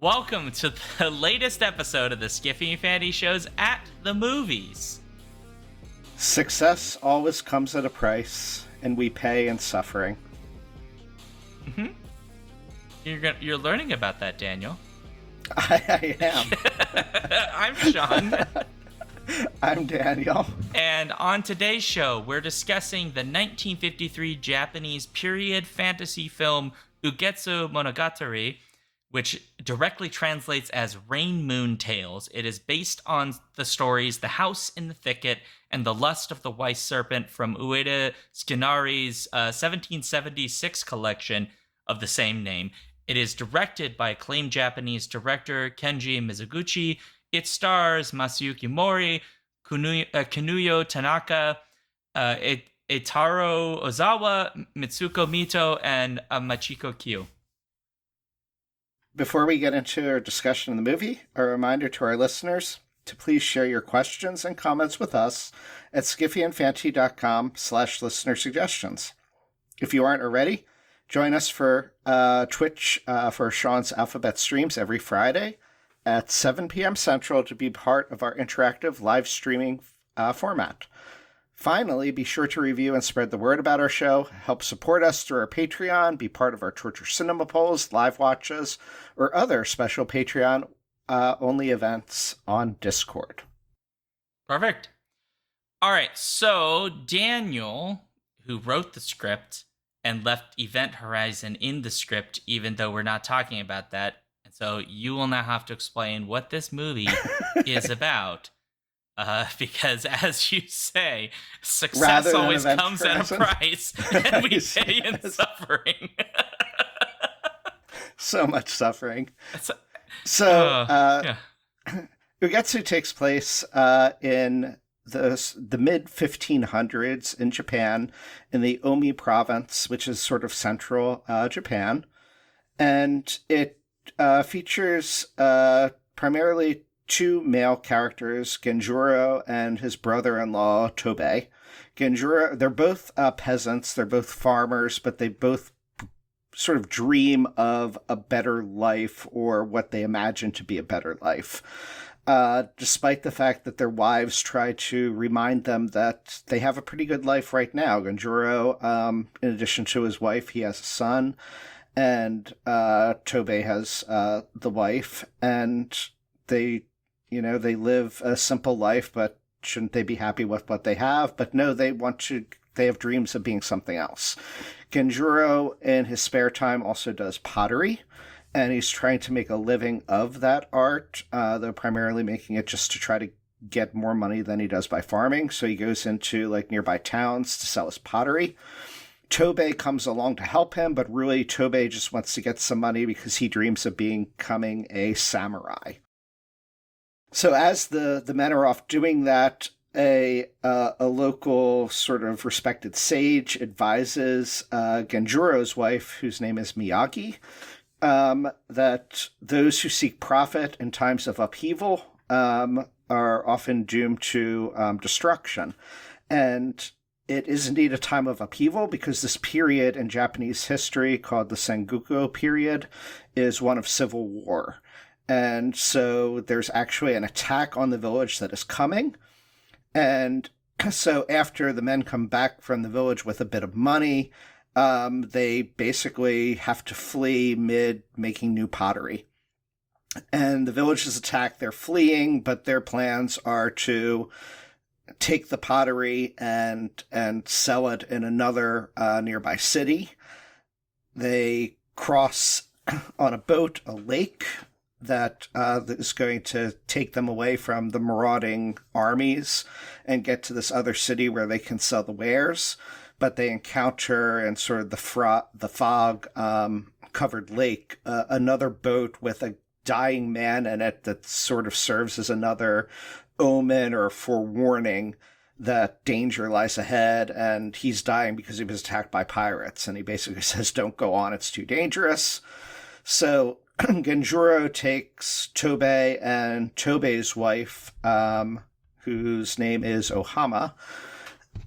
Welcome to the latest episode of the Skiffy and Fanny Shows at the Movies. Success always comes at a price, and we pay in suffering. Mm-hmm. You're learning about that, Daniel. I am. I'm Shaun. I'm Daniel. And on today's show, we're discussing the 1953 Japanese period fantasy film Ugetsu monogatari, which directly translates as Rain Moon Tales. It is based on the stories The House in the Thicket and The Lust of the White Serpent from Ueda Tsunari's 1776 collection of the same name. It is directed by acclaimed Japanese director Kenji Mizoguchi. It stars Masayuki Mori, Kinuyo Tanaka, Itaro Ozawa, Mitsuko Mito, and Machiko Kiyo. Before we get into our discussion of the movie, a reminder to our listeners to please share your questions and comments with us at skiffyandfantasy.com/listener suggestions. If you aren't already, join us for Twitch for Shaun's Alphabet streams every Friday at 7 p.m. Central to be part of our interactive live streaming format. Finally, be sure to review and spread the word about our show, help support us through our Patreon, be part of our Torture Cinema polls, live watches, or other special Patreon-only events on Discord. Perfect. All right, so Daniel, who wrote the script and left Event Horizon in the script, even though we're not talking about that, and so you will now have to explain what this movie is about. Because, as you say, success always comes at a price, and we pay in suffering. So much suffering. Ugetsu takes place in the mid-1500s in Japan, in the Omi province, which is sort of central Japan. And it features primarily two male characters, Genjuro and his brother-in-law, Tobei. Genjuro, they're both peasants, they're both farmers, but they both sort of dream of a better life, or what they imagine to be a better life. Despite the fact that their wives try to remind them that they have a pretty good life right now. Genjuro, in addition to his wife, he has a son, and Tobei has the wife, and they live a simple life, but shouldn't they be happy with what they have? But no, they have dreams of being something else. Genjuro, in his spare time, also does pottery, and he's trying to make a living of that art, though primarily making it just to try to get more money than he does by farming. So he goes into nearby towns to sell his pottery. Tobei comes along to help him, but really Tobei just wants to get some money because he dreams of becoming a samurai. So as the men are off doing that, a local sort of respected sage advises Genjuro's wife, whose name is Miyagi, that those who seek profit in times of upheaval are often doomed to destruction. And it is indeed a time of upheaval, because this period in Japanese history, called the Sengoku period, is one of civil war. And so there's actually an attack on the village that is coming. And so after the men come back from the village with a bit of money, they basically have to flee mid making new pottery. And the village is attacked. They're fleeing, but their plans are to take the pottery and sell it in another nearby city. They cross on a boat, a lake, that is going to take them away from the marauding armies and get to this other city where they can sell the wares. But they encounter in sort of the fog-covered lake another boat with a dying man in it that sort of serves as another omen or forewarning that danger lies ahead, and he's dying because he was attacked by pirates. And he basically says, "Don't go on, it's too dangerous." So Genjuro takes Tobei and Tobei's wife, whose name is Ohama,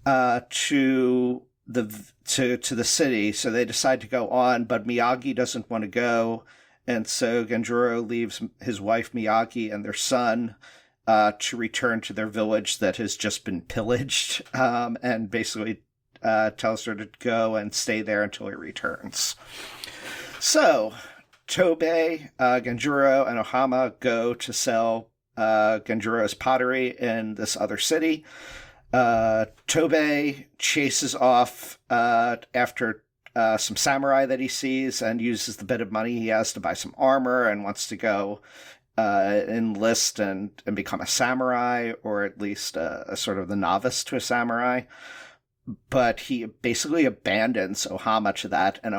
to the city. So they decide to go on, but Miyagi doesn't want to go, And so Genjuro leaves his wife Miyagi and their son to return to their village that has just been pillaged, and basically tells her to go and stay there until he returns. So Tobei, Genjuro, and Ohama go to sell Genjuro's pottery in this other city. Tobei chases off after some samurai that he sees and uses the bit of money he has to buy some armor and wants to go enlist and become a samurai, or at least a sort of the novice to a samurai. But he basically abandons Ohama to that, and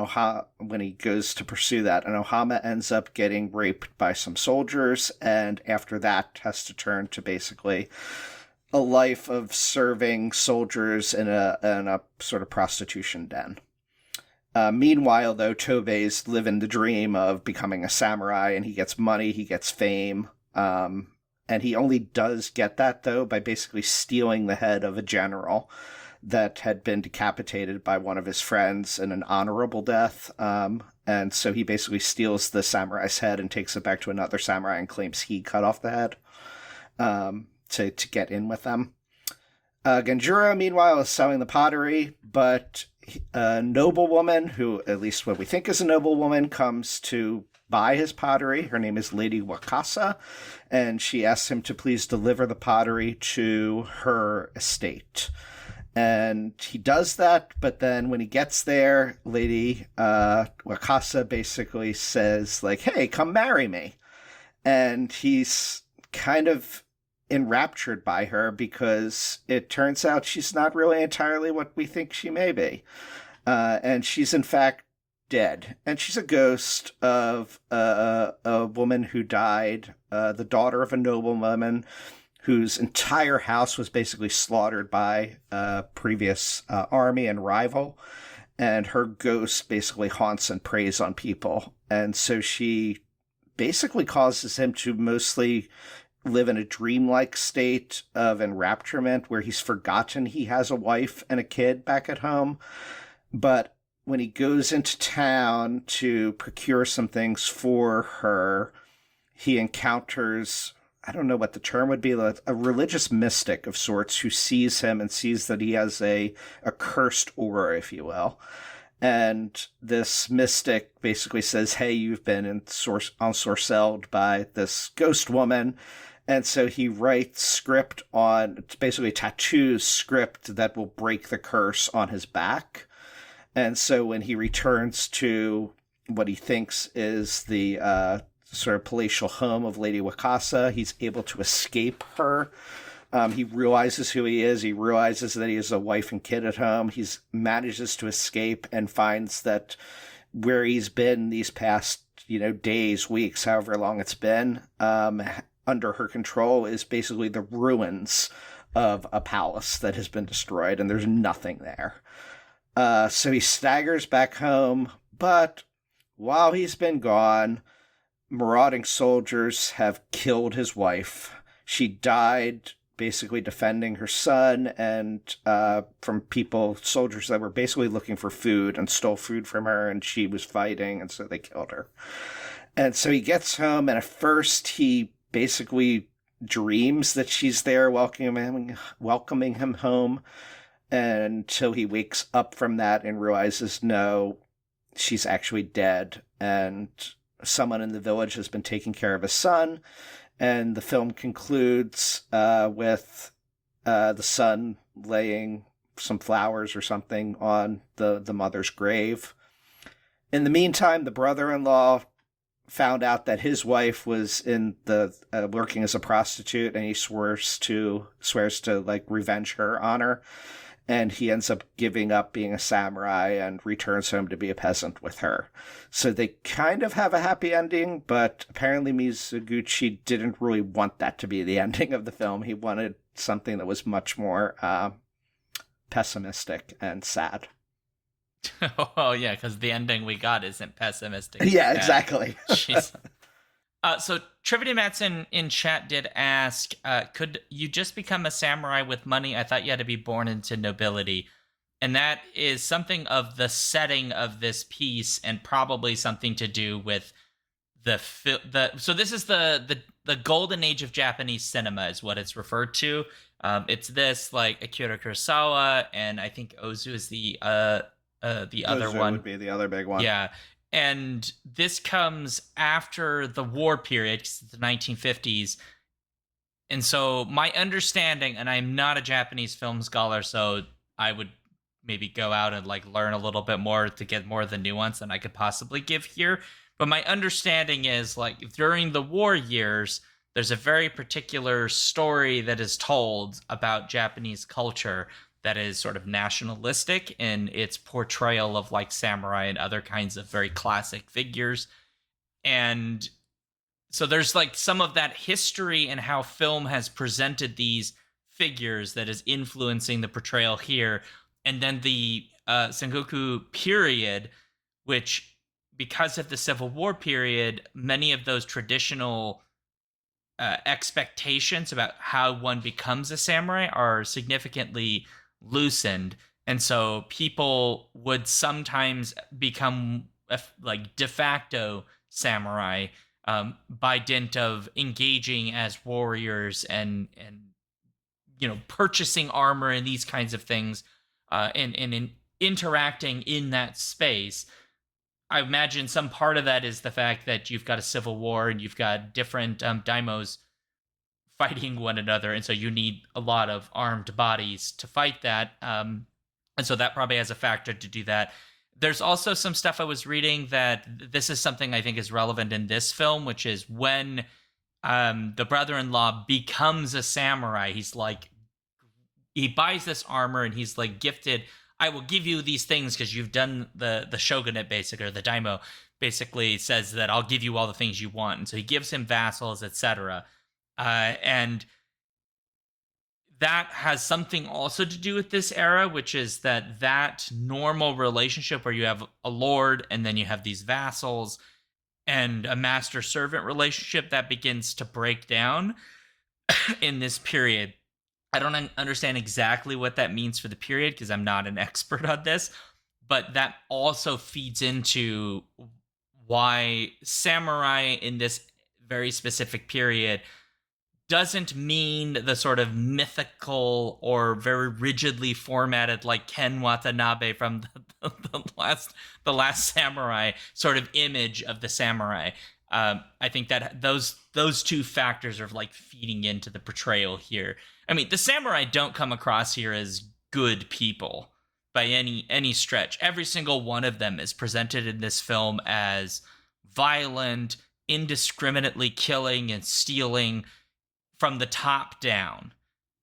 when he goes to pursue that, and Ohama ends up getting raped by some soldiers, and after that has to turn to basically a life of serving soldiers in a sort of prostitution den. Meanwhile, though, Tobei's living the dream of becoming a samurai, and he gets money, he gets fame, and he only does get that, though, by basically stealing the head of a general that had been decapitated by one of his friends in an honorable death. And so he basically steals the samurai's head and takes it back to another samurai and claims he cut off the head to get in with them. Genjuro, meanwhile, is selling the pottery, but a noblewoman, who at least what we think is a noblewoman, comes to buy his pottery. Her name is Lady Wakasa, and she asks him to please deliver the pottery to her estate. And he does that, but then when he gets there, Lady Wakasa basically says, like, hey, come marry me. And he's kind of enraptured by her because it turns out she's not really entirely what we think she may be. And she's in fact dead. And she's a ghost of a woman who died, the daughter of a noblewoman whose entire house was basically slaughtered by a previous army and rival. And her ghost basically haunts and preys on people. And so she basically causes him to mostly live in a dreamlike state of enrapturement where he's forgotten he has a wife and a kid back at home. But when he goes into town to procure some things for her, he encounters, I don't know what the term would be, a religious mystic of sorts who sees him and sees that he has a cursed aura, if you will. And this mystic basically says, hey, you've been ensorcelled by this ghost woman. And so he writes script basically tattoos script that will break the curse on his back. And so when he returns to what he thinks is the sort of palatial home of Lady Wakasa, he's able to escape her. He realizes who he is. He realizes that he has a wife and kid at home. He manages to escape and finds that where he's been these past, days, weeks, however long it's been, under her control is basically the ruins of a palace that has been destroyed, and there's nothing there. So he staggers back home, but while he's been gone, marauding soldiers have killed his wife. She died basically defending her son and from soldiers that were basically looking for food and stole food from her, and she was fighting, and so they killed her. And so he gets home, and at first he basically dreams that she's there welcoming him home, until he wakes up from that and realizes, no, she's actually dead, and someone in the village has been taking care of his son. And the film concludes with the son laying some flowers or something on the mother's grave. In the meantime, the brother-in-law found out that his wife was in working as a prostitute, and he swears to revenge her on her. And he ends up giving up being a samurai and returns home to be a peasant with her. So they kind of have a happy ending, but apparently Mizoguchi didn't really want that to be the ending of the film. He wanted something that was much more pessimistic and sad. Oh, yeah, because the ending we got isn't pessimistic. Yeah, exactly. So Trivia Matson in chat did ask, could you just become a samurai with money? I thought you had to be born into nobility. And that is something of the setting of this piece, and probably something to do with so this is the golden age of Japanese cinema is what it's referred to. It's this, like, Akira Kurosawa, and I think Ozu is the other Ozu one. would be the other big one. Yeah. And this comes after the war period, 'cause it's the 1950s. And so my understanding, and I'm not a Japanese film scholar, so I would maybe go out and like learn a little bit more to get more of the nuance than I could possibly give here. But my understanding is, like, during the war years, there's a very particular story that is told about Japanese culture that is sort of nationalistic in its portrayal of, like, samurai and other kinds of very classic figures. And so there's, like, some of that history and how film has presented these figures that is influencing the portrayal here. And then the Sengoku period, which, because of the Civil War period, many of those traditional expectations about how one becomes a samurai are significantly loosened. And so people would sometimes become like de facto samurai by dint of engaging as warriors and purchasing armor and these kinds of things, and in interacting in that space. I imagine some part of that is the fact that you've got a civil war and you've got different daimos fighting one another, and so you need a lot of armed bodies to fight that. And so that probably has a factor to do that. There's also some stuff I was reading that this is something I think is relevant in this film, which is when the brother-in-law becomes a samurai, he buys this armor and he's like gifted, I will give you these things because you've done the shogunate, basically, or the daimyo basically says that I'll give you all the things you want. And so he gives him vassals, etc. And that has something also to do with this era, which is that normal relationship where you have a lord and then you have these vassals and a master-servant relationship that begins to break down in this period. I don't understand exactly what that means for the period because I'm not an expert on this, but that also feeds into why samurai in this very specific period doesn't mean the sort of mythical or very rigidly formatted, like Ken Watanabe from the last samurai sort of image of the samurai. I think that those two factors are like feeding into the portrayal here. I mean, the samurai don't come across here as good people by any stretch. Every single one of them is presented in this film as violent, indiscriminately killing and stealing from the top down.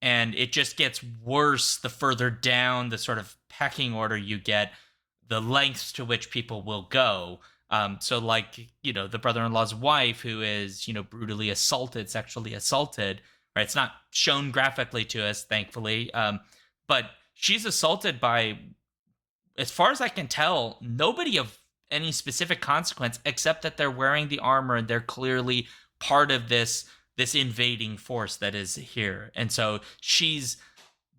And it just gets worse the further down the sort of pecking order you get, the lengths to which people will go. So, like, the brother-in-law's wife who is, brutally sexually assaulted, right? It's not shown graphically to us, thankfully. But she's assaulted by, as far as I can tell, nobody of any specific consequence, except that they're wearing the armor and they're clearly part of this invading force that is here. And so she's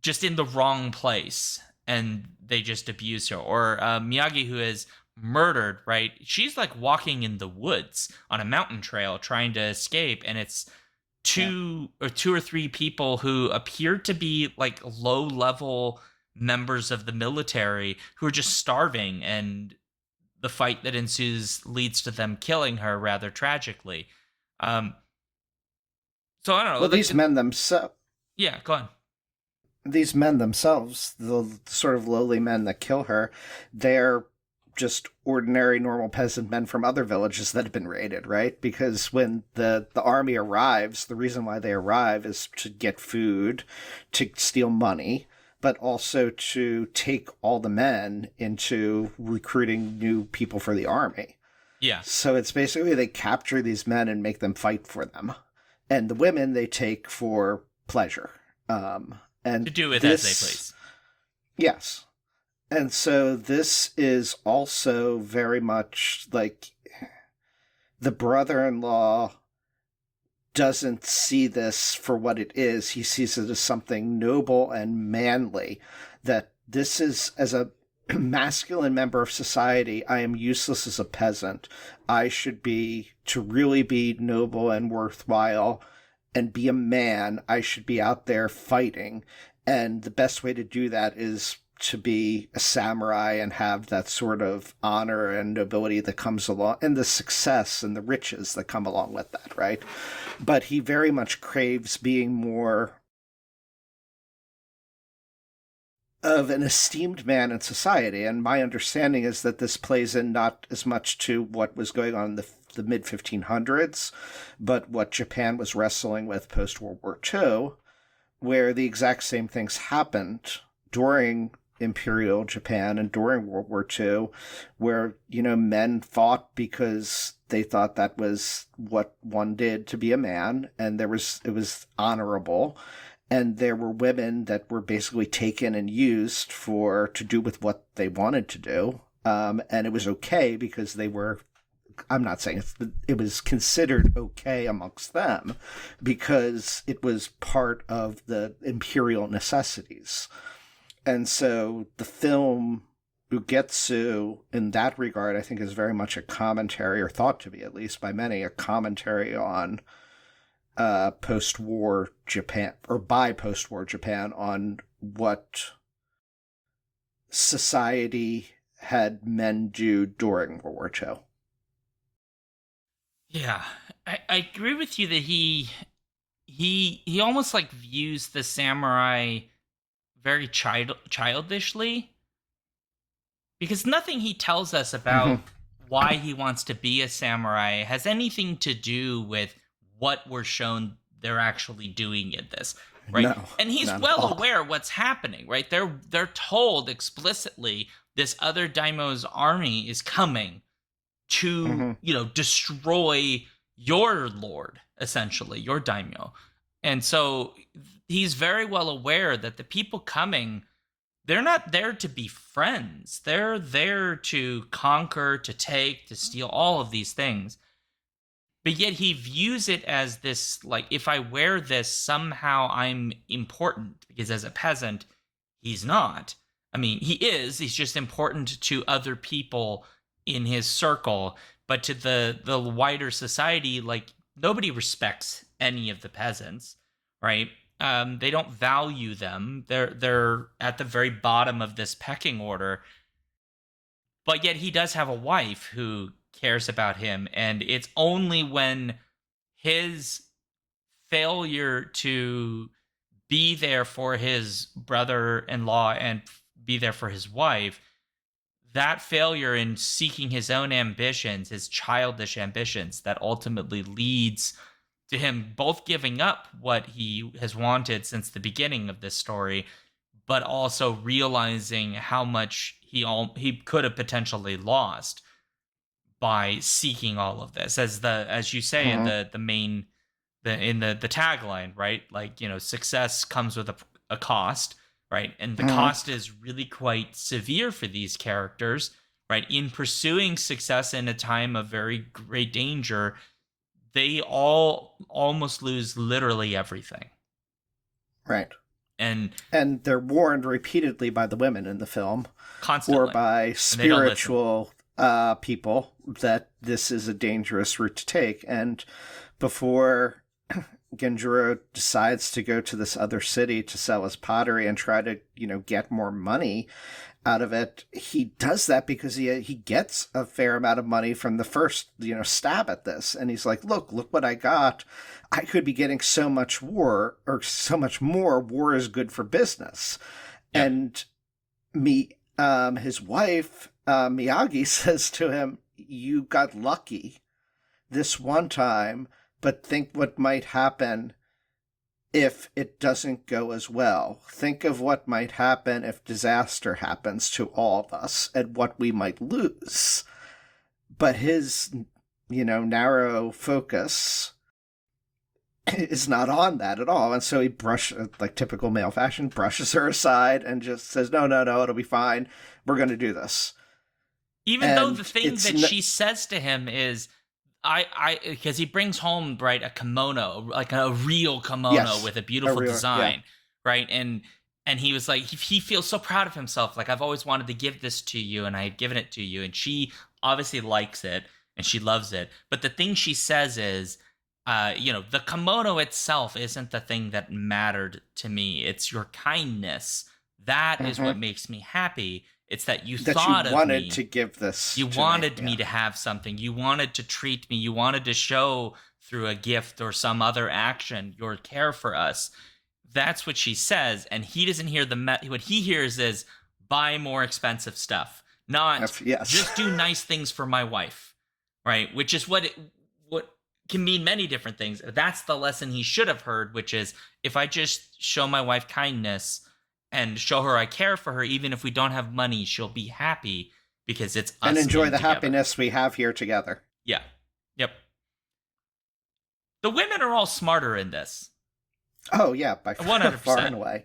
just in the wrong place and they just abuse her. Or Miyagi, who is murdered, right? She's like walking in the woods on a mountain trail trying to escape, and it's two or three people who appear to be like low-level members of the military who are just starving, and the fight that ensues leads to them killing her rather tragically. So I don't know. Well, these men themselves... Yeah, go on. These men themselves, the sort of lowly men that kill her, they're just ordinary, normal peasant men from other villages that have been raided, right? Because when the army arrives, the reason why they arrive is to get food, to steal money, but also to take all the men into recruiting new people for the army. Yeah. So it's basically they capture these men and make them fight for them. And the women they take for pleasure. And to do with as they please. Yes. And so this is also very much like the brother-in-law doesn't see this for what it is. He sees it as something noble and manly. That this is, as a masculine member of society, I am useless as a peasant. I should be, to really be noble and worthwhile and be a man, I should be out there fighting. And the best way to do that is to be a samurai and have that sort of honor and nobility that comes along, and the success and the riches that come along with that, right? But he very much craves being more of an esteemed man in society. And my understanding is that this plays in not as much to what was going on in the mid 1500s, but what Japan was wrestling with post World War II, where the exact same things happened during Imperial Japan and during World War II, where, men fought because they thought that was what one did to be a man, and it was honorable. And there were women that were basically taken and used to do with what they wanted to do. And it was okay because I'm not saying it was considered okay amongst them because it was part of the imperial necessities. And so the film Ugetsu, in that regard, I think is very much a commentary, or thought to be at least by many, a commentary on post-war Japan, or by post-war Japan, on what society had men do during World War II. Yeah, I agree with you that he almost like views the samurai very childishly, because nothing he tells us about why he wants to be a samurai has anything to do with what we're shown they're actually doing in this, right? No, and he's well aware what's happening, right? They're told explicitly this other daimyo's army is coming to destroy your lord, essentially your daimyo. And so he's very well aware that the people coming, they're not there to be friends. They're there to conquer, to take, to steal, all of these things. But yet he views it as this, like, if I wear this, somehow I'm important, because as a peasant, he's not. I mean, he is. He's just important to other people in his circle. But to the wider society, like, nobody respects any of the peasants, right? They don't value them. They're at the very bottom of this pecking order. But yet he does have a wife who cares about him, and it's only when his failure to be there for his brother-in-law and be there for his wife, that failure in seeking his own ambitions, his childish ambitions, that ultimately leads to him both giving up what he has wanted since the beginning of this story, but also realizing how much he could have potentially lost by seeking all of this, as you say in the tagline, right? Like, success comes with a cost, right? And the cost is really quite severe for these characters, right? In pursuing success in a time of very great danger, they all almost lose literally everything, right? And they're warned repeatedly by the women in the film, constantly, or by spiritual people, that this is a dangerous route to take. And before Genjuro decides to go to this other city to sell his pottery and try to, get more money out of it, he does that because he gets a fair amount of money from the first, stab at this. And he's like, look what I got. I could be getting so much more. War is good for business. Yep. And his wife, Miyagi, says to him, you got lucky this one time, but think what might happen if it doesn't go as well. Think of what might happen if disaster happens to all of us and what we might lose. But his, narrow focus is not on that at all. And so he like typical male fashion, brushes her aside and just says, no, it'll be fine. We're going to do this. Even though the thing that she says to him is, because he brings home, right, a kimono, like a real kimono, yes, with a beautiful design, right? And And he was like, he feels so proud of himself. Like, I've always wanted to give this to you, and I had given it to you. And she obviously likes it, and she loves it. But the thing she says is, the kimono itself isn't the thing that mattered to me. It's your kindness. That is what makes me happy. It's that you thought of me. That you wanted to give this. You wanted me to have something. You wanted to treat me. You wanted to show through a gift or some other action your care for us. That's what she says, and he doesn't hear what he hears is buy more expensive stuff, not just do nice things for my wife, right? Which is what can mean many different things. That's the lesson he should have heard, which is if I just show my wife kindness and show her I care for her, even if we don't have money, she'll be happy because it's us and enjoy the together. Happiness we have here together. Yeah. Yep. The women are all smarter in this. Oh, yeah, by 100%. Far and away.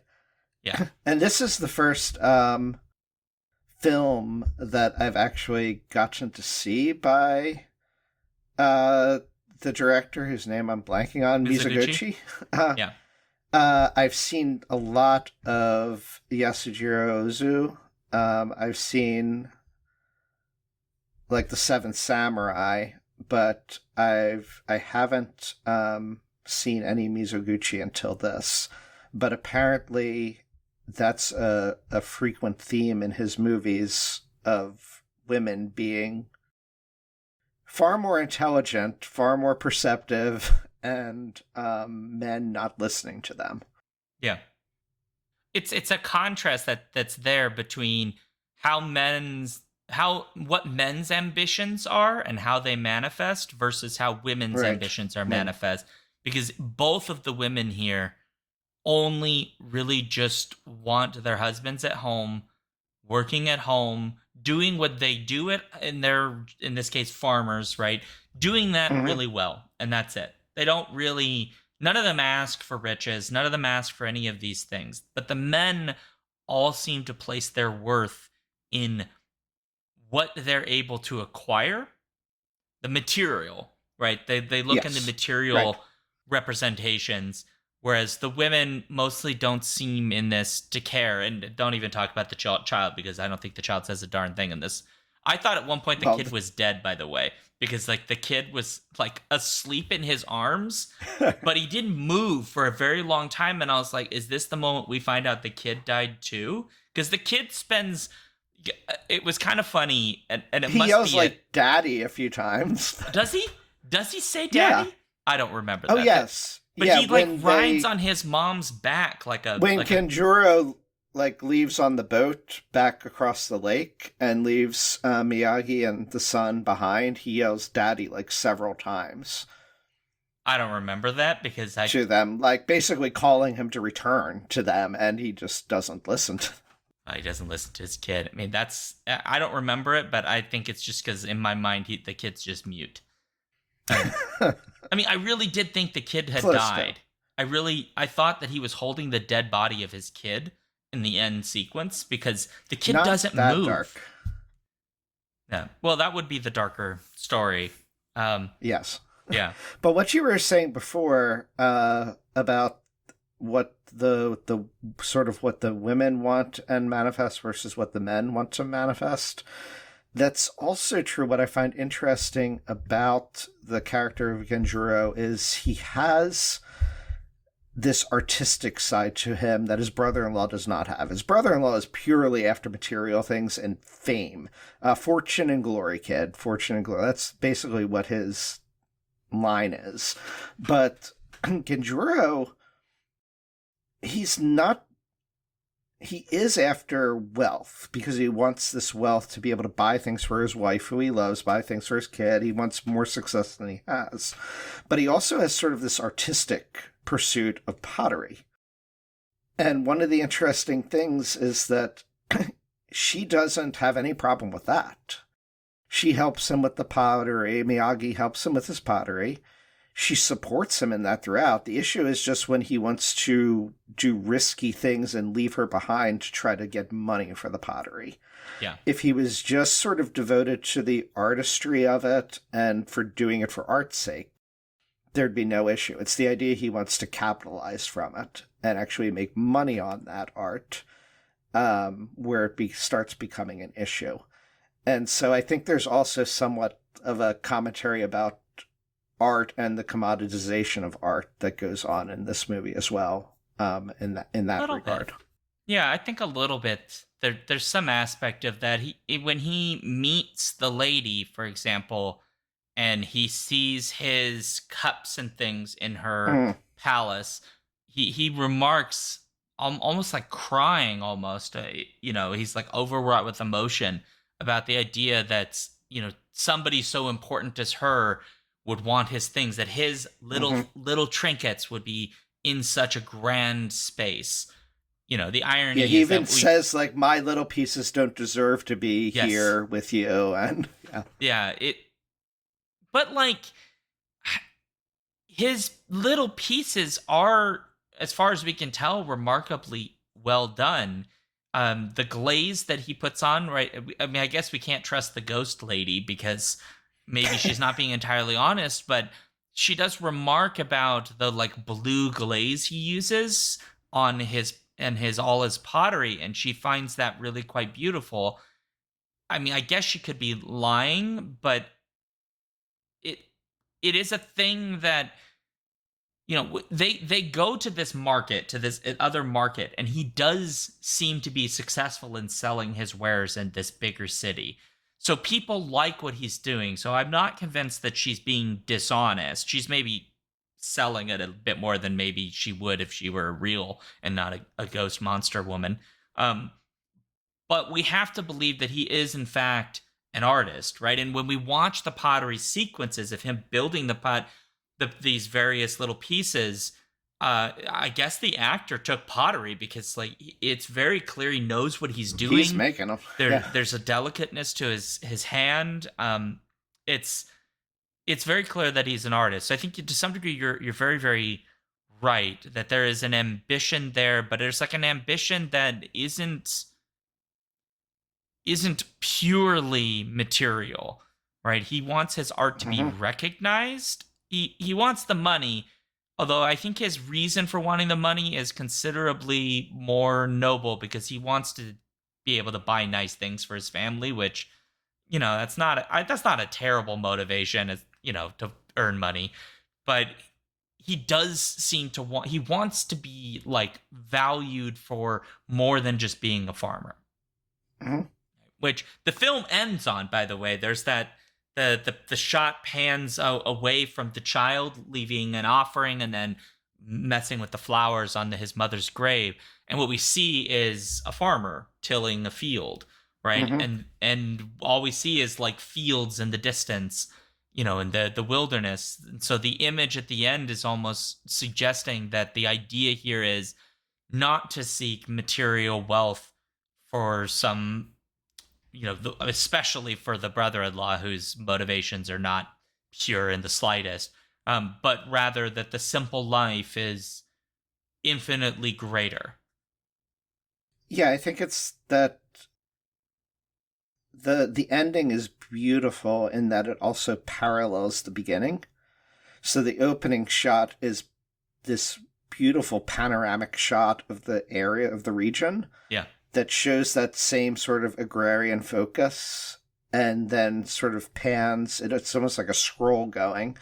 Yeah. And this is the first film that I've actually gotten to see by the director, whose name I'm blanking on, Mizoguchi. Yeah. I've seen a lot of Yasujiro Ozu. I've seen, like, The Seventh Samurai, but I haven't... seen any Mizoguchi until this, but apparently that's a frequent theme in his movies of women being far more intelligent, far more perceptive, and men not listening to them. Yeah. It's a contrast that's there between what men's ambitions are and how they manifest versus how women's ambitions are manifest. Because both of the women here only really just want their husbands at home, working at home, doing what they do in this case, farmers, right? Doing that really well. And that's it. They don't really, none of them ask for riches. None of them ask for any of these things. But the men all seem to place their worth in what they're able to acquire, the material, right? They look in the material representations, whereas the women mostly don't seem in this to care, and don't even talk about the child, because I don't think the child says a darn thing in this. I thought at one point the kid was dead, by the way, because like the kid was like asleep in his arms, but he didn't move for a very long time, and I was like, is this the moment we find out the kid died too? Because the kid spends... It was kind of funny, and it he must yells be like "daddy" a few times. Does he? Does he say "daddy"? Yeah. I don't remember that. Oh, yes. But he, like, rides on his mom's back like a... When Kenjuro, leaves on the boat back across the lake and leaves Miyagi and the son behind, he yells "daddy" like several times. I don't remember that because to them, basically calling him to return to them, and he just doesn't listen to them. He doesn't listen to his kid. I mean, I don't remember it, but I think it's just because in my mind, the kid's just mute. I mean, I really did think the kid had died. I thought that he was holding the dead body of his kid in the end sequence because the kid doesn't move. Dark. Yeah. Well, that would be the darker story. Yes. Yeah. But what you were saying before about what the sort of what the women want and manifest versus what the men want to manifest, that's also true. What I find interesting about the character of Genjuro is he has this artistic side to him that his brother-in-law does not have. His brother-in-law is purely after material things and fame. Fortune and glory, kid. Fortune and glory. That's basically what his line is. But Genjuro, he's not... He is after wealth because he wants this wealth to be able to buy things for his wife, who he loves, buy things for his kid. He wants more success than he has. But he also has sort of this artistic pursuit of pottery. And one of the interesting things is that she doesn't have any problem with that. She helps him with the pottery. Miyagi helps him with his pottery. She supports him in that throughout. The issue is just when he wants to do risky things and leave her behind to try to get money for the pottery. Yeah. If he was just sort of devoted to the artistry of it and for doing it for art's sake, there'd be no issue. It's the idea he wants to capitalize from it and actually make money on that art, where it starts becoming an issue. And so I think there's also somewhat of a commentary about art and the commoditization of art that goes on in this movie as well, in that regard. Bit. Yeah, I think a little bit. There's some aspect of that. When he meets the lady, for example, and he sees his cups and things in her palace, he remarks, almost like crying almost, he's like overwrought with emotion about the idea that, somebody so important as her would want his things, that his little trinkets would be in such a grand space. The irony is he even says, like, my little pieces don't deserve to be here with you. And but, like, his little pieces are, as far as we can tell, remarkably well done. The glaze that he puts on, right? I mean, I guess we can't trust the ghost lady because maybe she's not being entirely honest, but she does remark about the, like, blue glaze he uses on his pottery, and she finds that really quite beautiful. I mean, I guess she could be lying, but it is a thing that, they go to this market, to this other market, and he does seem to be successful in selling his wares in this bigger city. So people like what he's doing. So I'm not convinced that she's being dishonest. She's maybe selling it a bit more than maybe she would if she were real and not a ghost monster woman. But we have to believe that he is, in fact, an artist, right? And when we watch the pottery sequences of him building the pot, these various little pieces, I guess the actor took pottery because, like, it's very clear he knows what he's doing. He's making them. There's a delicateness to his hand. It's very clear that he's an artist. So I think to some degree you're very, very right that there is an ambition there, but there's like an ambition that isn't purely material, right? He wants his art to be recognized. He wants the money, although I think his reason for wanting the money is considerably more noble because he wants to be able to buy nice things for his family, which, that's not a terrible motivation, to earn money. But he does seem to he wants to be, like, valued for more than just being a farmer. Which the film ends on, by the way. There's that the shot pans away from the child leaving an offering and then messing with the flowers on his mother's grave, and what we see is a farmer tilling a field, right? And all we see is, like, fields in the distance, in the wilderness. And so the image at the end is almost suggesting that the idea here is not to seek material wealth for some, especially for the brother-in-law whose motivations are not pure in the slightest, but rather that the simple life is infinitely greater. Yeah, I think it's that the ending is beautiful in that it also parallels the beginning. So the opening shot is this beautiful panoramic shot of the area of the region. Yeah. That shows that same sort of agrarian focus and then sort of pans. It's almost like a scroll going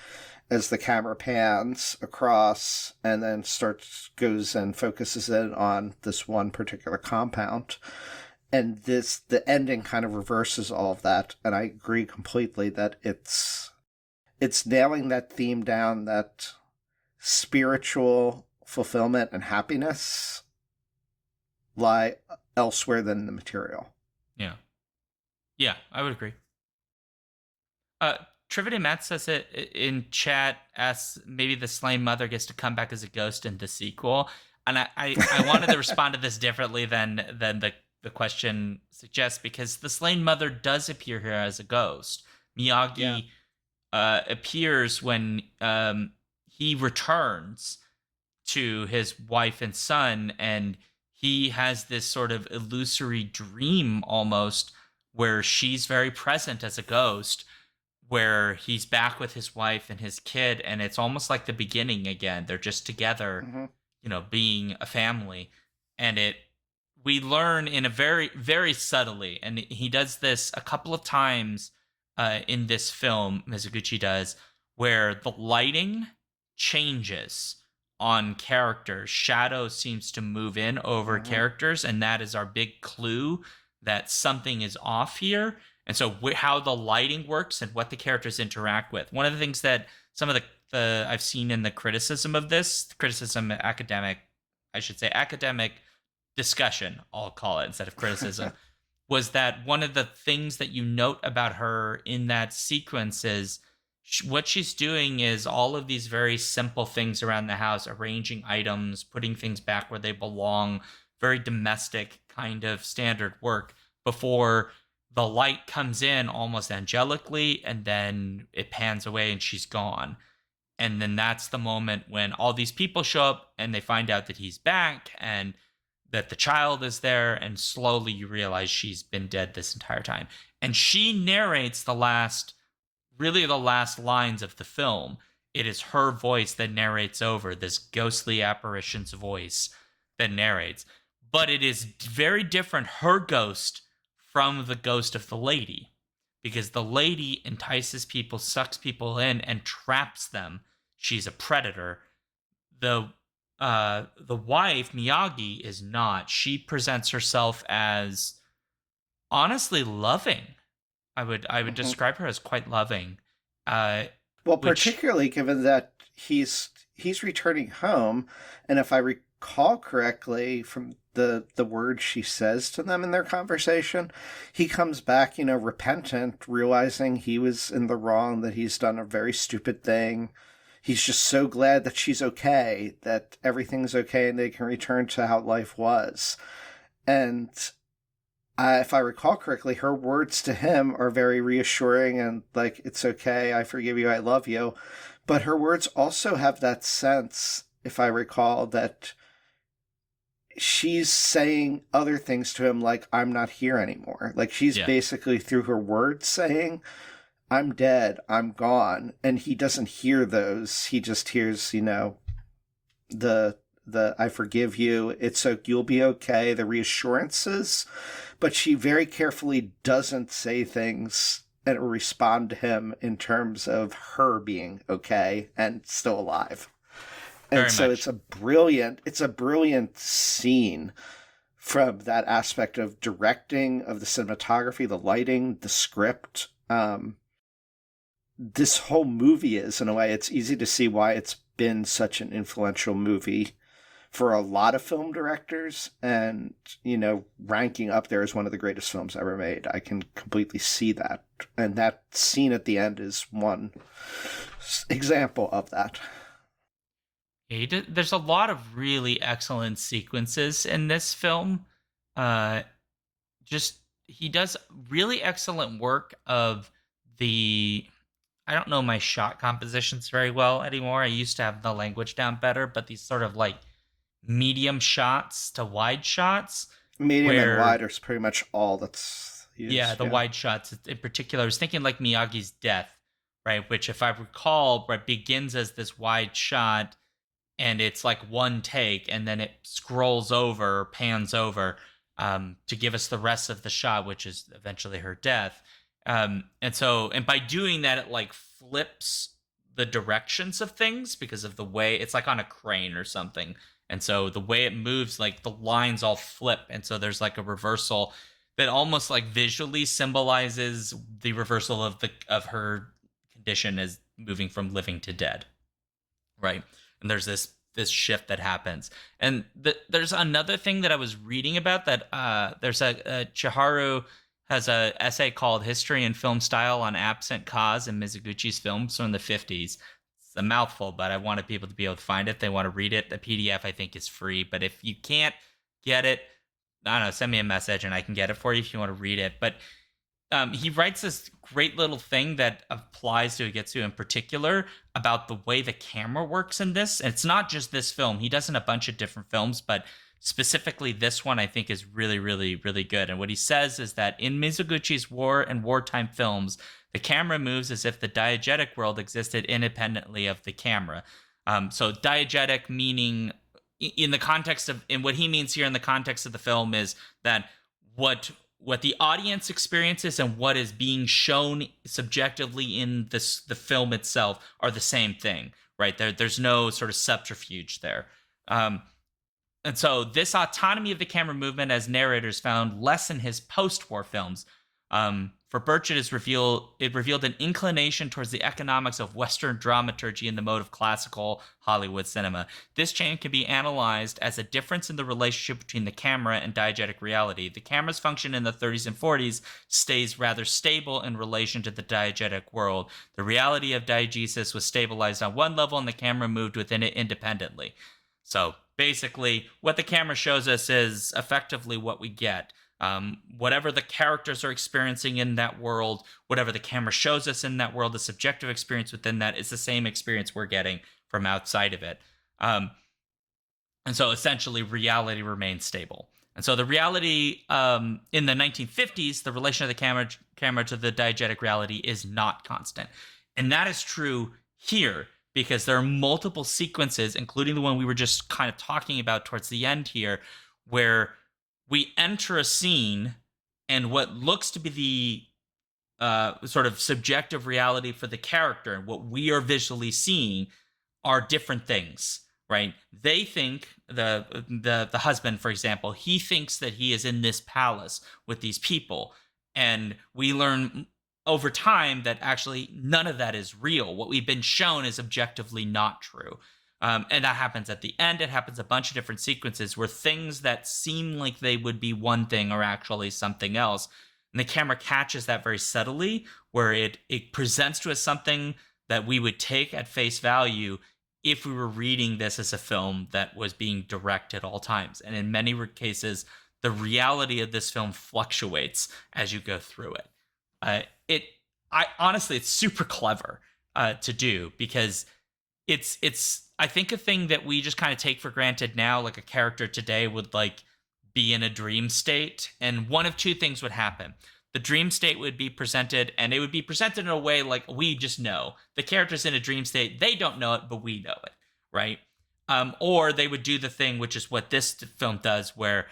as the camera pans across and then goes and focuses in on this one particular compound. And the ending kind of reverses all of that. And I agree completely that it's nailing that theme down, that spiritual fulfillment and happiness lie elsewhere than the material. Yeah, I would agree. Trivia Matt says it in chat, asks maybe the slain mother gets to come back as a ghost in the sequel. And I wanted to respond to this differently than the question suggests, because the slain mother does appear here as a ghost. Miyagi appears when he returns to his wife and son, and he has this sort of illusory dream almost where she's very present as a ghost, where he's back with his wife and his kid, and it's almost like the beginning again. They're just together, Mm-hmm. Being a family. And we learn in a very, very subtly, and he does this a couple of times in this film, Mizoguchi does, where the lighting changes on characters. Shadow seems to move in over characters, and that is our big clue that something is off here. And so how the lighting works and what the characters interact with. One of the things that some of the I've seen in the criticism of this, academic discussion, I'll call it instead of criticism, was that one of the things that you note about her in that sequence is what she's doing is all of these very simple things around the house, arranging items, putting things back where they belong, very domestic kind of standard work before the light comes in almost angelically, and then it pans away and she's gone. And then that's the moment when all these people show up and they find out that he's back and that the child is there, and slowly you realize she's been dead this entire time. And she narrates the last lines of the film. It is her voice that narrates over this ghostly apparition's voice that narrates. But it is very different, her ghost, from the ghost of the lady, because the lady entices people, sucks people in, and traps them. She's a predator. The wife, Miyagi, is not. She presents herself as honestly loving. I would describe her as quite loving. Particularly given that he's returning home, and if I recall correctly from the words she says to them in their conversation, he comes back, repentant, realizing he was in the wrong, that he's done a very stupid thing. He's just so glad that she's okay, that everything's okay, and they can return to how life was. And if I recall correctly, her words to him are very reassuring and like, it's okay, I forgive you, I love you. But her words also have that sense, if I recall, that she's saying other things to him, like, I'm not here anymore. Like, she's basically, through her words, saying, I'm dead, I'm gone. And he doesn't hear those. He just hears, the I forgive you, you'll be okay, the reassurances. But she very carefully doesn't say things and respond to him in terms of her being okay and still alive. And very so much. it's a brilliant scene from that aspect of directing, of the cinematography, the lighting, the script. This whole movie is, in a way, it's easy to see why it's been such an influential movie for a lot of film directors, and, ranking up there as one of the greatest films ever made. I can completely see that. And that scene at the end is one example of that. There's a lot of really excellent sequences in this film. He does really excellent work of I don't know my shot compositions very well anymore. I used to have the language down better, but these sort of like medium shots to wide shots. Medium and wide is pretty much all that's used. Yeah, the wide shots in particular. I was thinking like Miyagi's Death, right? Which, if I recall, begins as this wide shot, and it's like one take, and then it scrolls over, pans over, to give us the rest of the shot, which is eventually her death. And by doing that, it like flips the directions of things because of the way it's like on a crane or something. And so the way it moves, like the lines all flip. And so there's like a reversal that almost like visually symbolizes the reversal of her condition as moving from living to dead. Right. And there's this shift that happens. And there's another thing that I was reading about that there's a Chiharu has an essay called History and Film Style on Absent Cause in Mizoguchi's films from the 50s. It's a mouthful, but I wanted people to be able to find it. They want to read it. The PDF, I think, is free. But if you can't get it, I don't know, send me a message and I can get it for you if you want to read it. But he writes this great little thing that applies to Ugetsu in particular about the way the camera works in this. And it's not just this film. He does in a bunch of different films, but specifically this one I think is really, really, really good. And what he says is that in Mizoguchi's war and wartime films, The camera moves as if the diegetic world existed independently of the camera. So diegetic meaning in the context of, and what he means here in the context of the film is that what the audience experiences and what is being shown subjectively in the film itself are the same thing, right? There's no sort of subterfuge there. And so this autonomy of the camera movement as narrators found less in his post-war films. For Birch, it revealed an inclination towards the economics of Western dramaturgy in the mode of classical Hollywood cinema. This change can be analyzed as a difference in the relationship between the camera and diegetic reality. The camera's function in the 30s and 40s stays rather stable in relation to the diegetic world. The reality of diegesis was stabilized on one level, and the camera moved within it independently. So basically, what the camera shows us is effectively what we get. Whatever the characters are experiencing in that world, whatever the camera shows us in that world, the subjective experience within that is the same experience we're getting from outside of it. And so essentially reality remains stable. And so the reality in the 1950s, the relation of the camera to the diegetic reality is not constant. And that is true here because there are multiple sequences, including the one we were just kind of talking about towards the end here, where we enter a scene and what looks to be the sort of subjective reality for the character and what we are visually seeing are different things, right? They think, the husband, for example, he thinks that he is in this palace with these people. And we learn over time that actually none of that is real. What we've been shown is objectively not true. And that happens at the end. It happens a bunch of different sequences where things that seem like they would be one thing are actually something else. And the camera catches that very subtly, where it presents to us something that we would take at face value if we were reading this as a film that was being direct at all times. And in many cases, the reality of this film fluctuates as you go through it. Honestly, it's super clever to do because it's I think a thing that we just kind of take for granted now, like a character today would like be in a dream state, and one of two things would happen. The dream state would be presented, and it would be presented in a way like we just know. The character's in a dream state, they don't know it, but we know it, right? Or they would do the thing, which is what this film does, where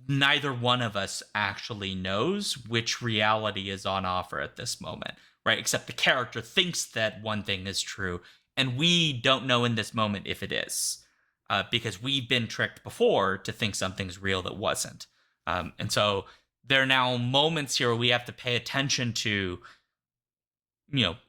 neither one of us actually knows which reality is on offer at this moment, right? Except the character thinks that one thing is true, and we don't know in this moment if it is, because we've been tricked before to think something's real that wasn't. And so there are now moments here where we have to pay attention to,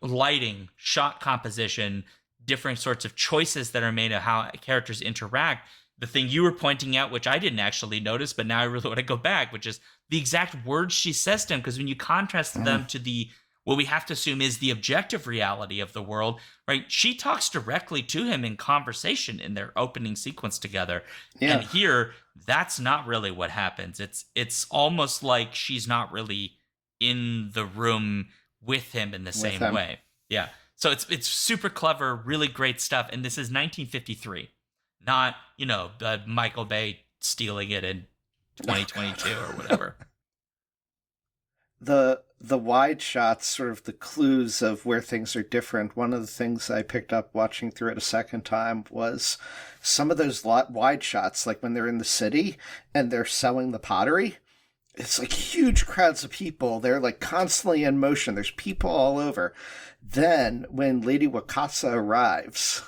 lighting, shot composition, different sorts of choices that are made of how characters interact. The thing you were pointing out, which I didn't actually notice, but now I really want to go back, which is the exact words she says to him, because when you contrast them to what we have to assume is the objective reality of the world, right? She talks directly to him in conversation in their opening sequence together. Yeah. And here, that's not really what happens. It's almost like she's not really in the room with him in the same way. Yeah. So it's super clever, really great stuff. And this is 1953, not, Michael Bay stealing it in 2022 or whatever. The wide shots, sort of the clues of where things are different. One of the things I picked up watching through it a second time was some of those wide shots, like when they're in the city and they're selling the pottery. It's like huge crowds of people. They're like constantly in motion. There's people all over. Then when Lady Wakasa arrives,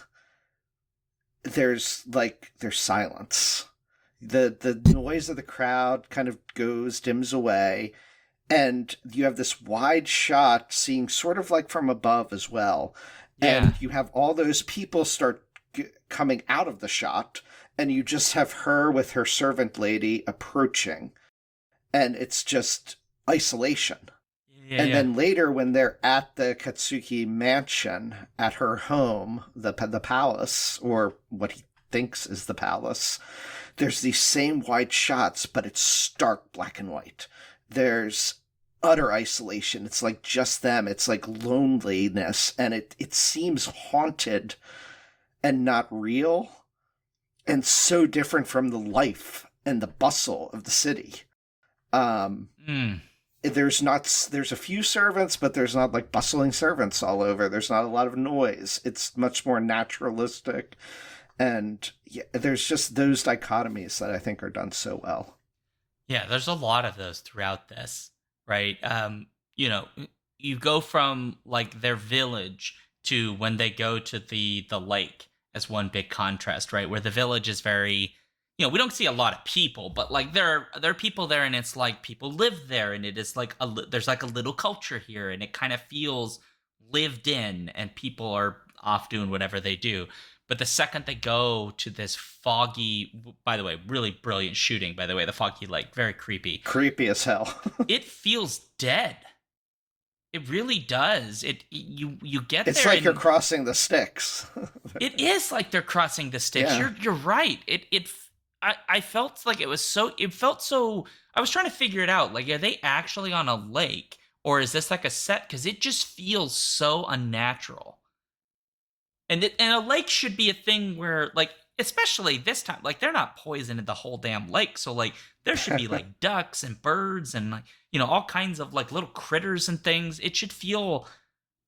there's silence. The noise of the crowd kind of dims away. And you have this wide shot seeing sort of like from above as well. Yeah. And you have all those people start coming out of the shot, and you just have her with her servant lady approaching. And it's just isolation. Yeah, and then later when they're at the Katsuki mansion, at her home, the palace, or what he thinks is the palace, there's these same wide shots, but it's stark black and white. There's utter isolation. It's like just them. It's like loneliness, and it seems haunted and not real, and so different from the life and the bustle of the city. there's a few servants, but there's not like bustling servants all over. There's not a lot of noise. It's much more naturalistic. And yeah, there's just those dichotomies that I think are done so well. Yeah, there's a lot of those throughout this, right? You know, you go from like their village to when they go to the lake as one big contrast, right? Where the village is very, you know, we don't see a lot of people, but like there are people there, and it's like people live there, and it is like there's like a little culture here, and it kind of feels lived in, and people are off doing whatever they do. But the second they go to this foggy, by the way, really brilliant shooting, by the way, the foggy lake, very creepy. Creepy as hell. It feels dead. It really does. You get it's there. It's like you're crossing the sticks. It is like they're crossing the sticks. Yeah. You're right. I felt like it felt so. I was trying to figure it out. Like, are they actually on a lake, or is this like a set? Because it just feels so unnatural. And a lake should be a thing where, like, especially this time, like, they're not poisoning the whole damn lake. So, like, there should be, like, ducks and birds and, like, you know, all kinds of, like, little critters and things. It should feel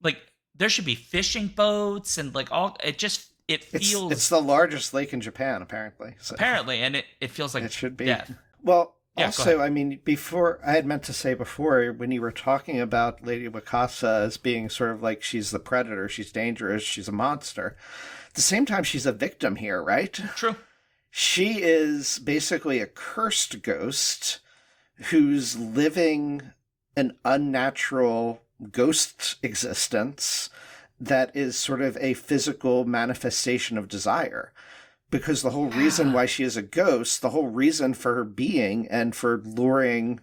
like there should be fishing boats and, like, all. It feels. It's the largest lake in Japan, apparently. So. Apparently, and it feels like it should be. Death. Well, yeah, also, I mean, before, I had meant to say before, when you were talking about Lady Wakasa as being sort of like she's the predator, she's dangerous, she's a monster. At the same time, she's a victim here, right? True. She is basically a cursed ghost who's living an unnatural ghost existence that is sort of a physical manifestation of desire. Because the whole reason why she is a ghost, the whole reason for her being and for luring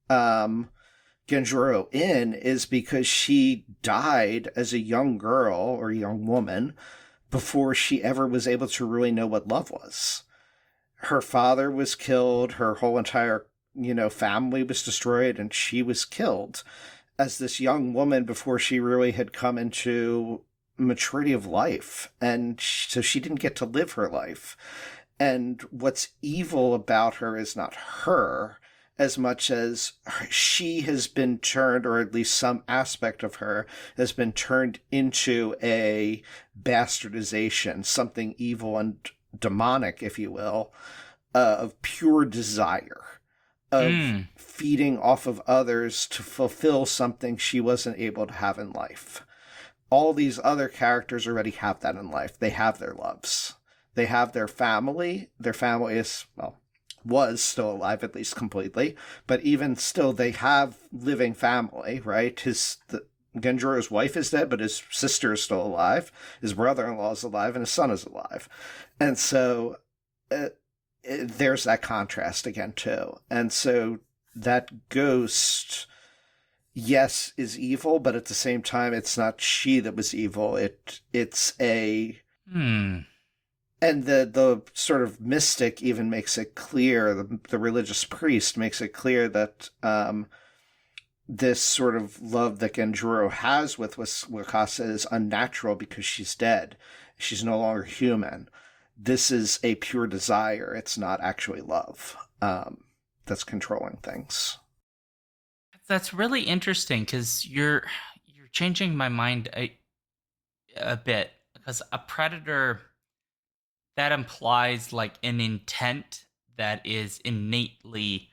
Genjuro in is because she died as a young girl or young woman before she ever was able to really know what love was. Her father was killed, her whole entire, you know, family was destroyed, and she was killed as this young woman before she really had come into maturity of life, and so she didn't get to live her life. And what's evil about her is not her as much as she has been turned, or at least some aspect of her has been turned into a bastardization, something evil and demonic, if you will, of pure desire, of feeding off of others to fulfill something she wasn't able to have in life. All these other characters already have that in life. They have their loves. They have their family. Their family is, well, was still alive, at least completely. But even still, they have living family, right? Genjuro's wife is dead, but his sister is still alive. His brother-in-law is alive, and his son is alive. And so there's that contrast again, too. And so that ghost, yes, is evil, but at the same time, it's not she that was evil. It's a... And the sort of mystic even makes it clear, the religious priest makes it clear that this sort of love that Genjuro has with Wakasa is unnatural because she's dead. She's no longer human. This is a pure desire. It's not actually love that's controlling things. That's really interesting because you're changing my mind a bit, because a predator, that implies like an intent that is innately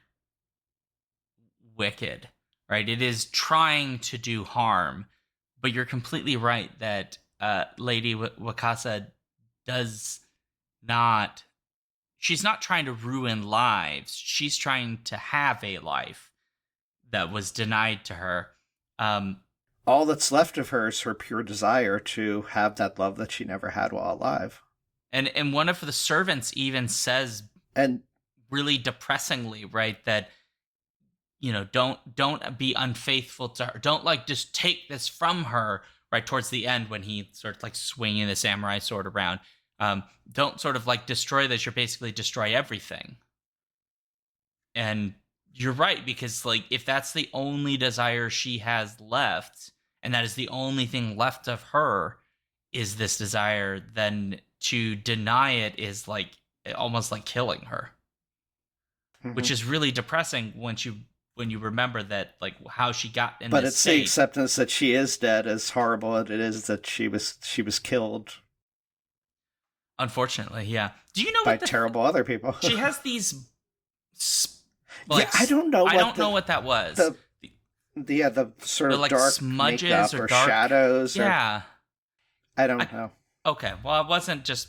wicked, right? It is trying to do harm, but you're completely right that Lady Wakasa does not. She's not trying to ruin lives. She's trying to have a life that was denied to her. All that's left of her is her pure desire to have that love that she never had while alive. And one of the servants even says, and really depressingly, right, that, you know, don't be unfaithful to her. Don't like just take this from her, right, towards the end when he sort of like swinging the samurai sword around. Don't sort of like destroy this. You're basically destroy everything. And you're right, because like if that's the only desire she has left, and that is the only thing left of her is this desire, then to deny it is like almost like killing her, which is really depressing once you when you remember that, like, how she got in But this it's the state. acceptance that she is dead, as horrible as it is that she was killed Unfortunately, yeah. Do you know by what terrible other people. she has these Yeah, I don't know. I don't know what that was. The sort of like dark smudges makeup or or dark shadows. Yeah. I don't know. Okay, well, it wasn't just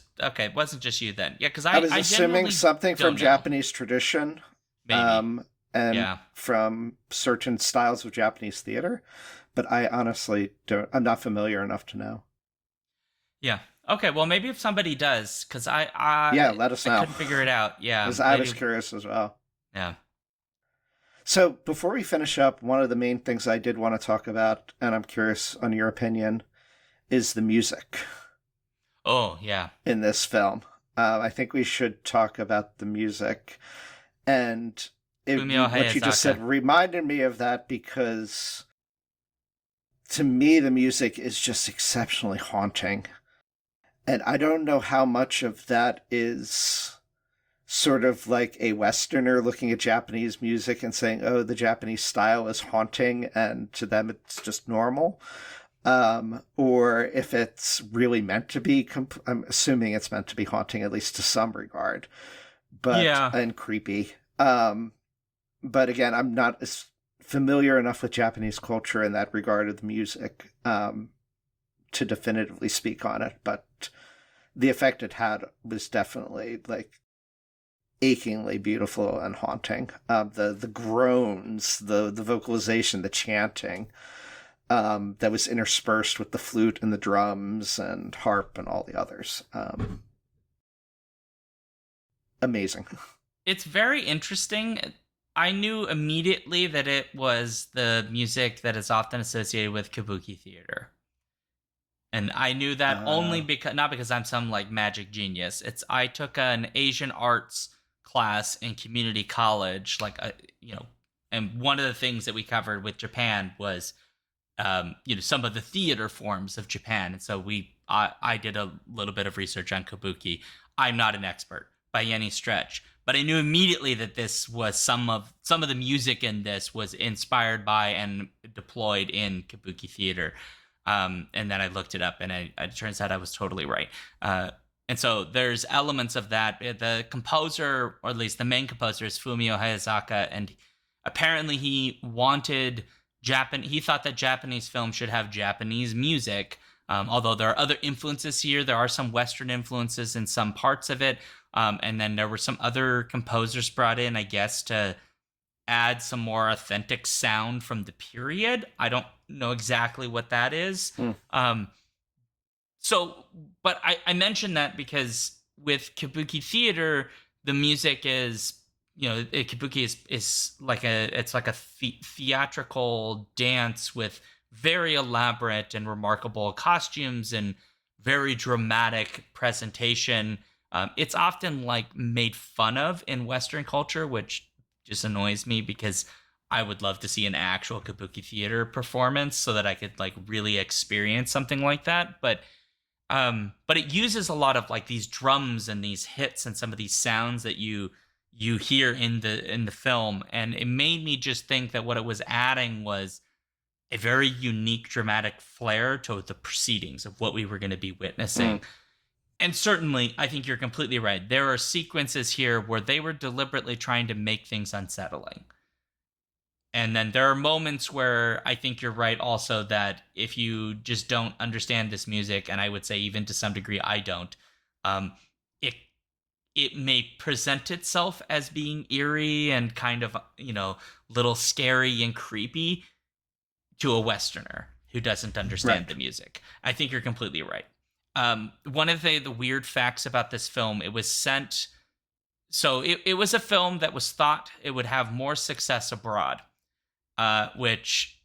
you then. Yeah, because I was assuming something from Japanese tradition, maybe, and from certain styles of Japanese theater, but I honestly don't. I'm not familiar enough to know. Yeah. Okay. Well, maybe if somebody does, because let us know. I couldn't figure it out. Yeah, because I was curious as well. Yeah. So before we finish up, one of the main things I did want to talk about, and I'm curious on your opinion, is the music. Oh, yeah. In this film. I think we should talk about the music. And what you just said reminded me of that, because to me, the music is just exceptionally haunting. And I don't know how much of that is sort of like a Westerner looking at Japanese music and saying, oh, the Japanese style is haunting, and to them it's just normal. Or if it's really meant to be, I'm assuming it's meant to be haunting, at least to some regard, and creepy. But again, I'm not as familiar enough with Japanese culture in that regard of the music, to definitively speak on it. But the effect it had was definitely like achingly beautiful and haunting. The groans, the vocalization, the chanting, that was interspersed with the flute and the drums and harp and all the others. Amazing. It's very interesting. I knew immediately that it was the music that is often associated with kabuki theater. And I knew that only because, not because I'm some like magic genius. I took an Asian arts class in community college, and one of the things that we covered with Japan was some of the theater forms of Japan. And so I did a little bit of research on kabuki. I'm not an expert by any stretch, but I knew immediately that this was some of the music in this was inspired by and deployed in kabuki theater. And then I looked it up, and it turns out I was totally right. And so there's elements of that. The composer, or at least the main composer, is Fumio Hayazaka, and apparently he wanted he thought that Japanese film should have Japanese music, although there are other influences here. There are some Western influences in some parts of it, and then there were some other composers brought in, I guess, to add some more authentic sound from the period. I don't know exactly what that is. But I mentioned that because with kabuki theater, the music is, kabuki is like a theatrical dance with very elaborate and remarkable costumes and very dramatic presentation. It's often like made fun of in Western culture, which just annoys me, because I would love to see an actual kabuki theater performance so that I could like really experience something like that. But it uses a lot of like these drums and these hits and some of these sounds that you hear in the film, and it made me just think that what it was adding was a very unique dramatic flair to the proceedings of what we were going to be witnessing. And certainly, I think you're completely right. There are sequences here where they were deliberately trying to make things unsettling. And then there are moments where I think you're right also that if you just don't understand this music, and I would say even to some degree I don't, it may present itself as being eerie and kind of, little scary and creepy to a Westerner who doesn't understand the music. I think you're completely right. One of the weird facts about this film, it was sent... So it was a film that was thought it would have more success abroad, which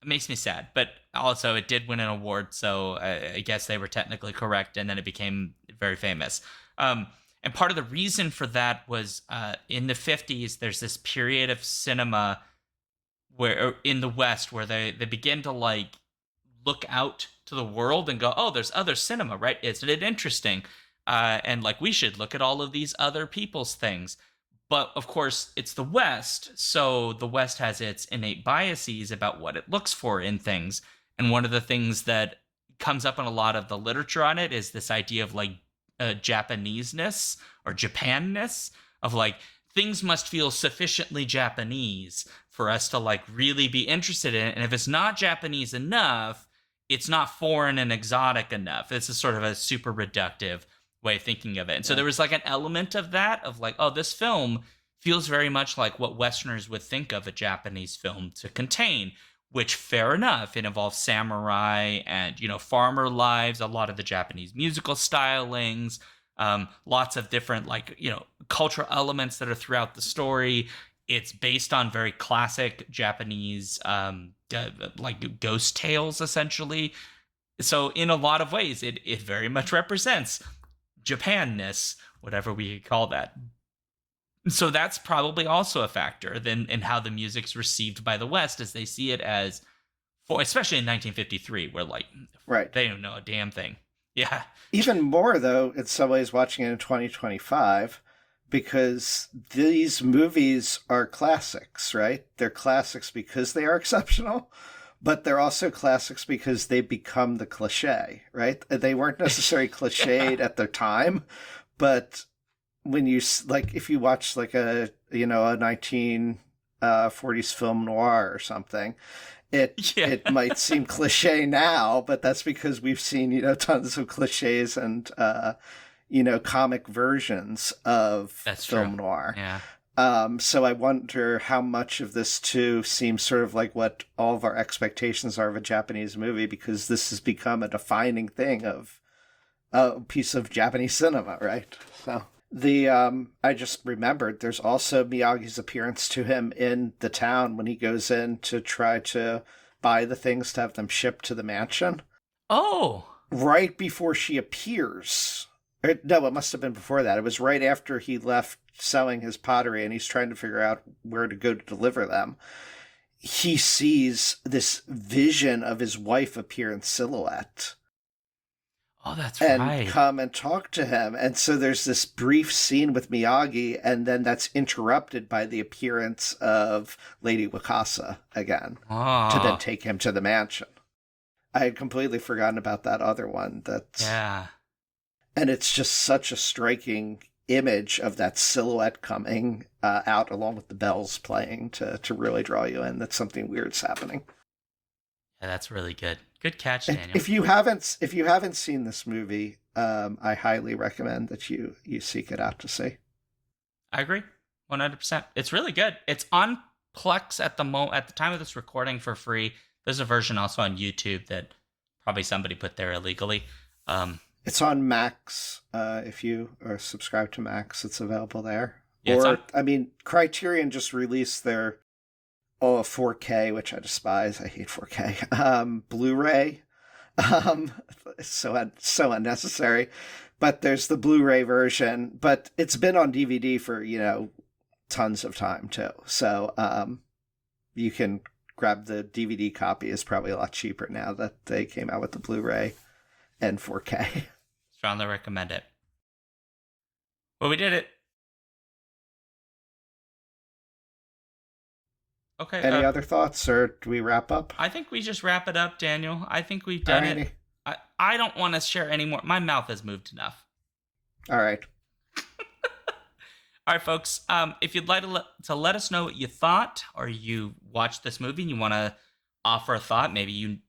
makes me sad. But also it did win an award, so I guess they were technically correct, and then it became very famous. And part of the reason for that was in the 50s, there's this period of cinema where in the West where they begin to like look out to the world and go, oh, there's other cinema, right? Isn't it interesting? And like we should look at all of these other people's things. But of course, it's the West, so the West has its innate biases about what it looks for in things. And one of the things that comes up in a lot of the literature on it is this idea of like Japanese-ness or Japanness, of like things must feel sufficiently Japanese for us to like really be interested in it. And if it's not Japanese enough, it's not foreign and exotic enough. This is sort of a super reductive way of thinking of it. And so there was like an element of that, of like, oh, this film feels very much like what Westerners would think of a Japanese film to contain, which, fair enough, it involves samurai and, you know, farmer lives, a lot of the Japanese musical stylings, lots of different, like, you know, cultural elements that are throughout the story. It's based on very classic Japanese, like ghost tales, essentially. So in a lot of ways, it very much represents Japanness, whatever we call that. So that's probably also a factor then in how the music's received by the West, as they see it as, for especially in 1953, where like right, they don't know a damn thing. Yeah. Even more though, in some ways, watching it in 2025, because these movies are classics, right? They're classics because they are exceptional, but they're also classics because they become the cliche, right? They weren't necessarily cliched at their time, but when you, like, if you watch like a 1940s film noir or something, it might seem cliche now, but that's because we've seen, you know, tons of cliches and, comic versions of film noir. Yeah. So I wonder how much of this too seems sort of like what all of our expectations are of a Japanese movie, because this has become a defining thing of a piece of Japanese cinema, right? So I just remembered there's also Miyagi's appearance to him in the town when he goes in to try to buy the things to have them shipped to the mansion. Oh! Right before she appears. No, it must have been before that. It was right after he left selling his pottery and he's trying to figure out where to go to deliver them. He sees this vision of his wife appear in silhouette. Oh, that's and right. Come and talk to him. And so there's this brief scene with Miyagi, and then that's interrupted by the appearance of Lady Wakasa again to then take him to the mansion. I had completely forgotten about that other one. Yeah. And it's just such a striking image of that silhouette coming out along with the bells playing to really draw you in that something weird's happening. Yeah, that's really good. Good catch, Daniel. If you haven't seen this movie, I highly recommend that you seek it out to see. I agree, 100%. It's really good. It's on Plex at the time of this recording for free. There's a version also on YouTube that probably somebody put there illegally. It's on Max. If you are subscribed to Max, it's available there. Yeah, Criterion just released their 4K, which I despise. I hate 4K. Blu-ray. So unnecessary. But there's the Blu-ray version. But it's been on DVD for, tons of time too. So you can grab the DVD copy. Is probably a lot cheaper now that they came out with the Blu-ray and 4K. Strongly recommend it. Well, we did it. Okay. Any other thoughts, or do we wrap up? I think we just wrap it up, Daniel. I think we've done it. I don't want to share any more. My mouth has moved enough. All right. All right, folks. If you'd like to let us know what you thought, or you watched this movie and you want to offer a thought, maybe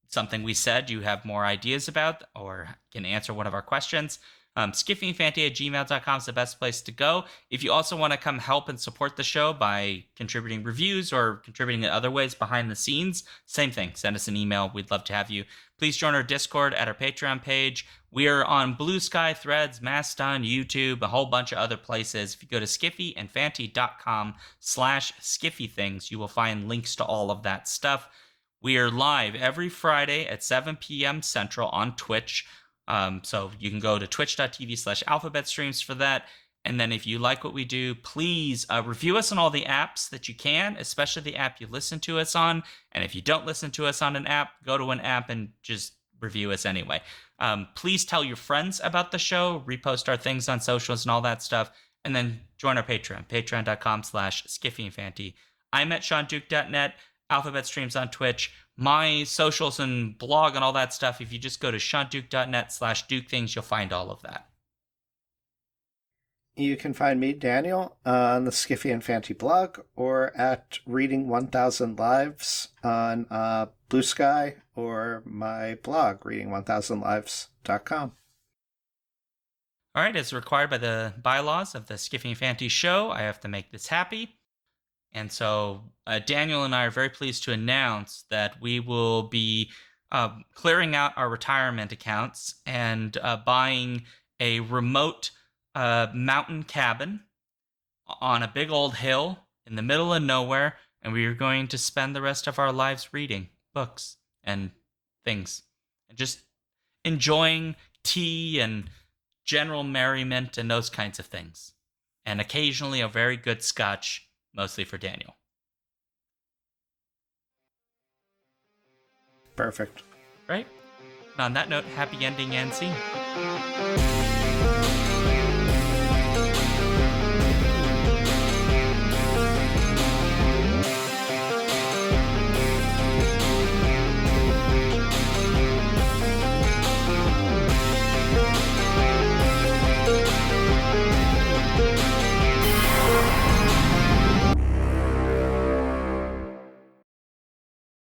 something we said you have more ideas about, or can answer one of our questions, skiffyandfanty@gmail.com is the best place to go. If you also want to come help and support the show by contributing reviews or contributing in other ways behind the scenes, same thing. Send us an email. We'd love to have you. Please join our Discord at our Patreon page. We're on Blue Sky, Threads, Mastodon, YouTube, a whole bunch of other places. If you go to skiffyandfanty.com/skiffythings, you will find links to all of that stuff. We are live every Friday at 7 p.m. Central on Twitch. So you can go to twitch.tv/alphabetstreams for that. And then if you like what we do, please review us on all the apps that you can, especially the app you listen to us on. And if you don't listen to us on an app, go to an app and just review us anyway. Please tell your friends about the show, repost our things on socials and all that stuff. And then join our Patreon, patreon.com/skiffyinfanty. I'm at ShaunDuke.net, Alphabet Streams on Twitch. My socials and blog and all that stuff, if you just go to ShaunDuke.net/DukeThings, you'll find all of that. You can find me, Daniel, on the Skiffy Infanty blog or at Reading 1000 Lives on Blue Sky or my blog, reading1000lives.com. All right, as required by the bylaws of the Skiffy Infanty show, I have to make this happy. And so Daniel and I are very pleased to announce that we will be clearing out our retirement accounts and buying a remote mountain cabin on a big old hill in the middle of nowhere, and we are going to spend the rest of our lives reading books and things and just enjoying tea and general merriment and those kinds of things, and occasionally a very good scotch, mostly for Daniel. Perfect. Right? And on that note, happy ending and scene.